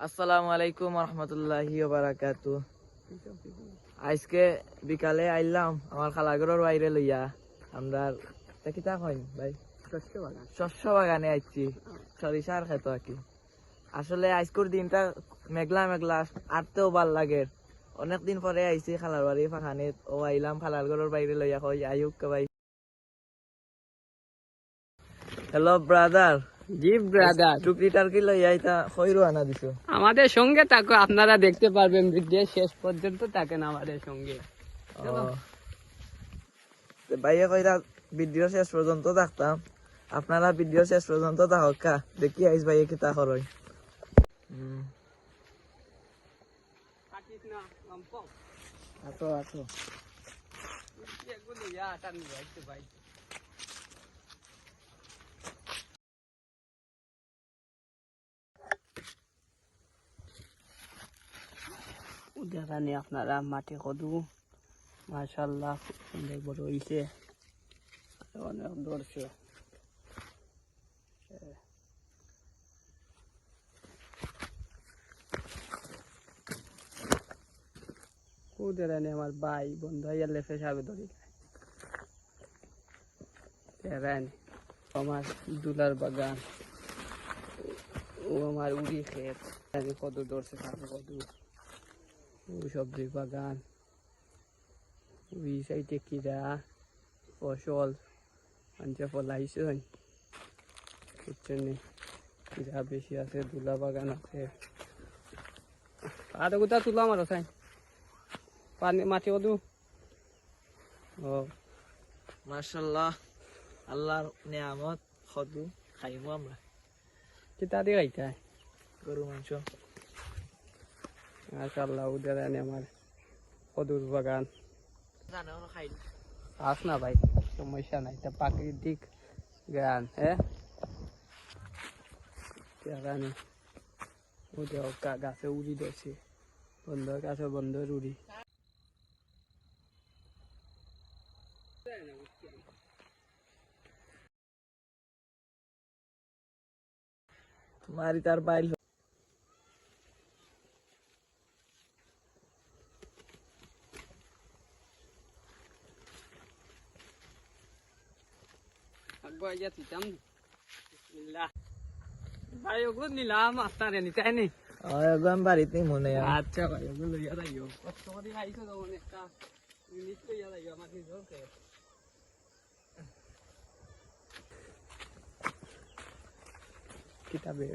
আসসালামু আলাইকুম রহমতুল্লাহি বারাকাতু। আজকে বিকালে আইলাম আমার খালাগরের বাইরে লইয়া আমরা কিতা কইন ভাই শস্য বাগানে আইছি সরিষার খেত আর কি। আসলে আজকের দিনটা মেঘলা মেঘলা আটতেও ভাল লাগে। অনেকদিন পরে আইছি খালার বাড়ি ফাঁকানিত ও আইলাম খালার ঘরের বাইরে লইয়া কই আয়ুক ভাই। Hello brother. জি ব্রাদার, টুকরি টার্কি লইয়া এটা কইরো আনা দিছো। আমাদের সঙ্গে থাকো, আপনারা দেখতে পারবেন ভিডিও শেষ পর্যন্ত থাকেন আমাদের সঙ্গে। ভাইয়া কইরা ভিডিও শেষ পর্যন্ত থাকতাম, আপনারা ভিডিও শেষ পর্যন্ত থাকা দেখি আইস ভাইয়া কিতা করই। আতো আতো দেখানি আপনারা মাটি কদু মাশাআল্লাহ খুব সুন্দর বড় হইছে, অনেক ধরছে। দেখানি আমার ভাই বন্ধু আইয়ালে ফেসাবে ধরি দেখানি আমার দুলার বাগান, ও আমার উড়ি ক্ষেত কত ধরছে থাকে কদু, ও সবজির বাগান, ওই সাইডে কিরা ফসল আনছে ফলাইছে বুঝছেন, কিরা বেশি আছে, দুলা বাগান আছে। আর কোথা তুলা আমার আছে পানি মাটি কদু। ও মাশাআল্লাহ, আল্লাহর নিয়ামত খদু খাইমু আমরা। কিতা দিয়ে খাইতে গরু মাংস। মাশাআল্লাহ, ওদের আনে আমার কদুর বাগান। আস না ভাই, সমস্যা নাই, এটা প্রাকৃতিক গান। হ্যাঁ ওদের গাছে উড়ি দিয়েছে, বন্ধর গাছে বন্ধর উড়ি। মারি তার বাইল ভাই ওগুলো নিলাম আপনার নিতে নি। একদম বাড়িতে মনে হয়। আচ্ছা ভাই ওগুলো লইয়া যাইও, কষ্ট করে আইছো তখন একটা জিনিস লইয়া যাইও আমার নিজের খেয়ে। কিতাবে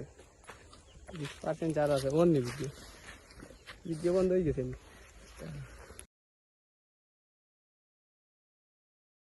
20% চার আছে, অন্য ভিডিও বন্ধ হয়ে গেছে।